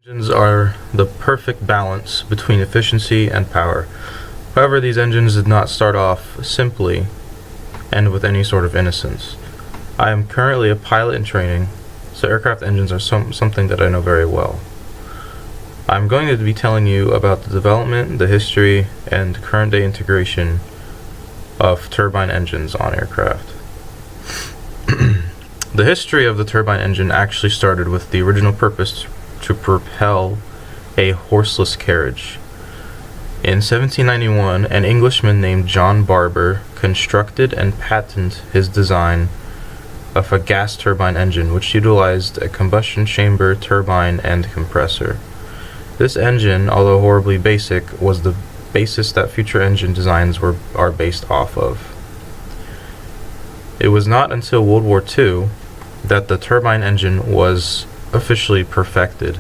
Engines are the perfect balance between efficiency and power. However, these engines did not start off simply and with any sort of innocence. I am currently a pilot in training, so aircraft engines are something that I know very well. I'm going to be telling you about the development, the history, and current day integration of turbine engines on aircraft. The history of the turbine engine actually started with the original purpose to propel a horseless carriage. In 1791, an Englishman named John Barber constructed and patented his design of a gas turbine engine which utilized a combustion chamber, turbine, and compressor. This engine, although horribly basic, was the basis that future engine designs are based off of. It was not until World War II that the turbine engine was officially perfected.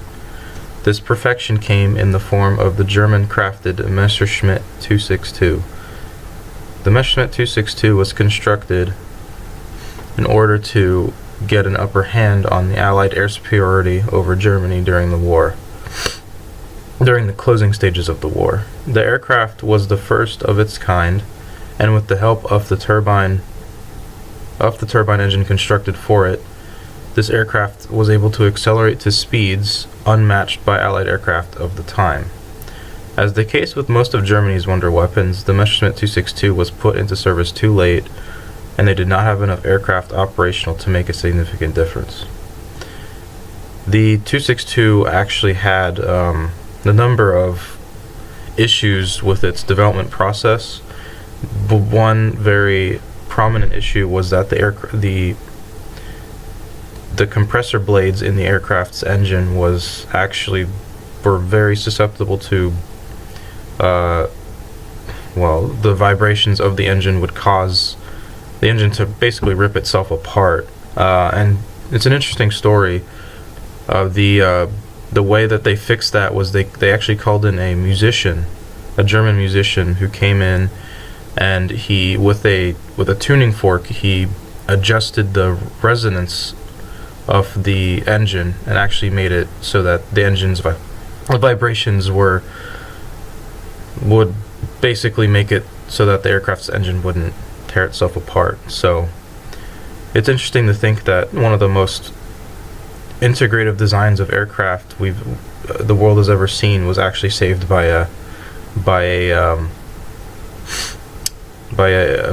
This perfection came in the form of the German-crafted Messerschmitt 262. The Messerschmitt 262 was constructed in order to get an upper hand on the Allied air superiority over Germany during the war. During the closing stages of the war, the aircraft was the first of its kind, and with the help of the turbine engine constructed for it, this aircraft was able to accelerate to speeds unmatched by Allied aircraft of the time. As the case with most of Germany's wonder weapons, the Messerschmitt 262 was put into service too late, and they did not have enough aircraft operational to make a significant difference. The 262 actually had a number of issues with its development process. But one very prominent issue was that the compressor blades in the aircraft's engine were very susceptible to the vibrations of the engine would cause the engine to basically rip itself apart. And it's an interesting story. The way that they fixed that was they actually called in a German musician who came in, and he with a tuning fork he adjusted the resonance of the engine and actually made it so that the engine's vibrations would basically make it so that the aircraft's engine wouldn't tear itself apart. So it's interesting to think that one of the most integrative designs of aircraft the world has ever seen was actually saved by a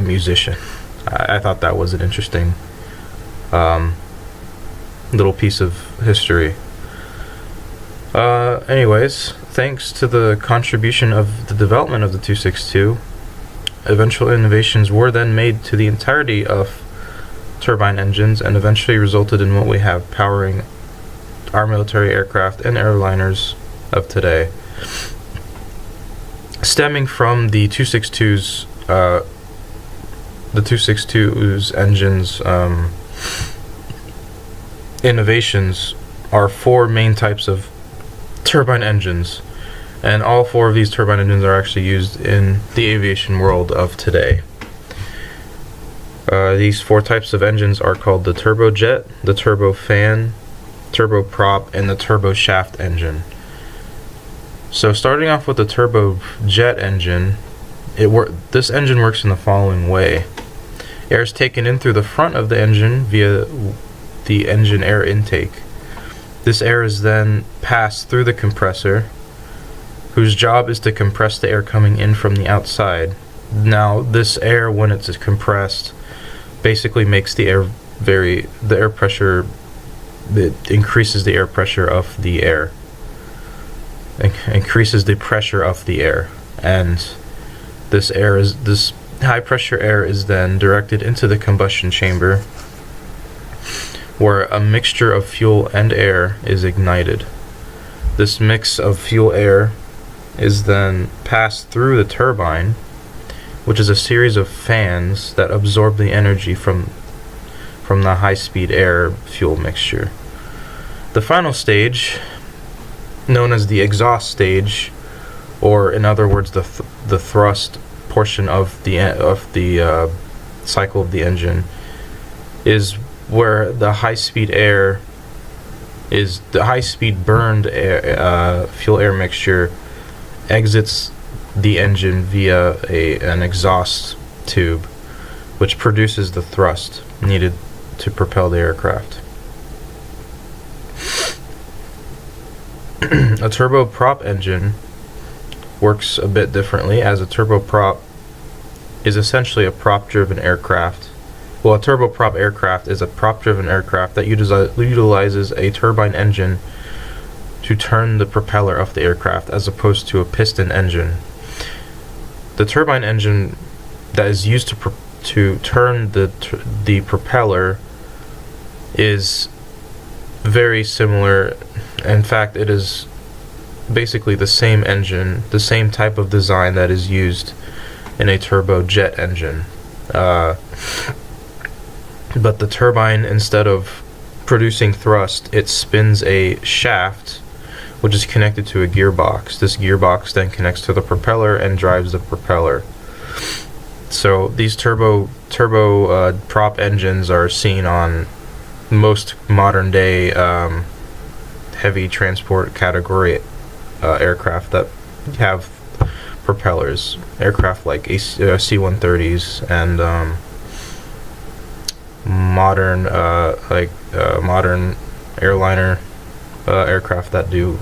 musician. I thought that was an interesting little piece of history. Anyways, thanks to the contribution of the development of the 262, eventual innovations were then made to the entirety of turbine engines and eventually resulted in what we have powering our military aircraft and airliners of today. Stemming from the 262's engines innovations are four main types of turbine engines, and all four of these turbine engines are actually used in the aviation world of today. These four types of engines are called the turbojet, the turbofan, turboprop, and the turboshaft engine. So starting off with the turbojet engine, this engine works in the following way. Air is taken in through the front of the engine via the engine air intake. This air is then passed through the compressor, whose job is to compress the air coming in from the outside. Now, this air, when it's compressed, basically makes the air it increases the air pressure of the air. Increases the pressure of the air, and this high pressure air is then directed into the combustion chamber, where a mixture of fuel and air is ignited. This mix of fuel air is then passed through the turbine, which is a series of fans that absorb the energy from the high-speed air fuel mixture. The final stage, known as the exhaust stage, or in other words the thrust portion of the cycle of the engine, is where the high-speed air is the high-speed burned fuel-air mixture exits the engine via an exhaust tube, which produces the thrust needed to propel the aircraft. A turboprop engine works a bit differently, as a turboprop is essentially a prop-driven aircraft. Well, a turboprop aircraft is a prop-driven aircraft that utilizes a turbine engine to turn the propeller of the aircraft, as opposed to a piston engine. The turbine engine that is used to turn the propeller is very similar. In fact, it is basically the same engine, the same type of design that is used in a turbojet engine. But the turbine, instead of producing thrust, it spins a shaft which is connected to a gearbox. This gearbox then connects to the propeller and drives the propeller. So these turbo prop engines are seen on most modern day heavy transport category aircraft that have propellers. Aircraft like C-130s and modern airliner aircraft that do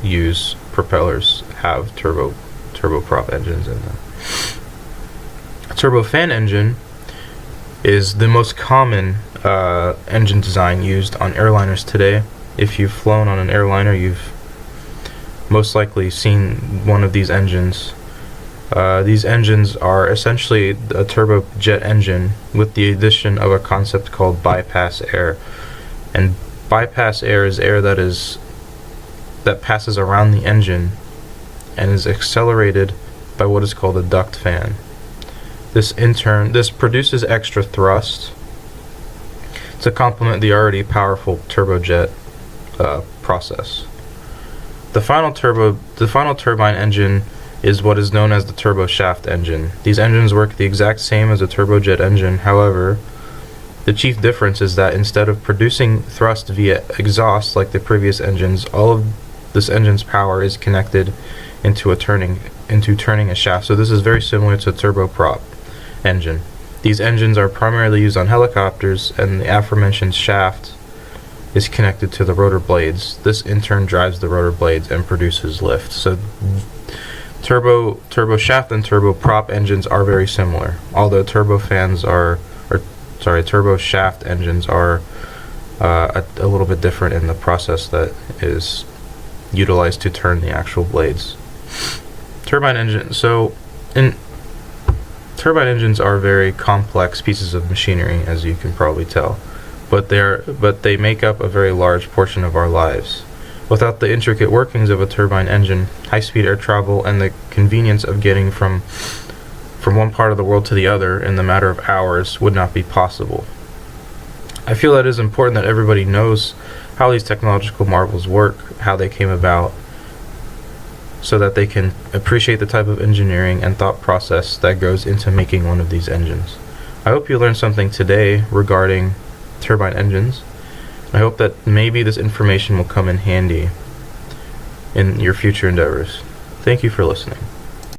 use propellers have turboprop engines in them. A turbofan engine is the most common engine design used on airliners today. If you've flown on an airliner, you've most likely seen one of these engines. These engines are essentially a turbojet engine with the addition of a concept called bypass air. And bypass air is air that passes around the engine and is accelerated by what is called a duct fan. This produces extra thrust to complement the already powerful turbojet process. The final turbine engine is what is known as the turboshaft engine. These engines work the exact same as a turbojet engine. However, the chief difference is that instead of producing thrust via exhaust like the previous engines, all of this engine's power is connected into turning a shaft. So this is very similar to a turboprop engine. These engines are primarily used on helicopters, and the aforementioned shaft is connected to the rotor blades. This in turn drives the rotor blades and produces lift. So turboshaft and turboprop engines are very similar, although turboshaft engines are a little bit different in the process that is utilized to turn the actual blades. Turbine engines are very complex pieces of machinery, as you can probably tell, but they make up a very large portion of our lives. Without the intricate workings of a turbine engine, high-speed air travel and the convenience of getting from one part of the world to the other in the matter of hours would not be possible. I feel that it is important that everybody knows how these technological marvels work, how they came about, so that they can appreciate the type of engineering and thought process that goes into making one of these engines. I hope you learned something today regarding turbine engines. I hope that maybe this information will come in handy in your future endeavors. Thank you for listening.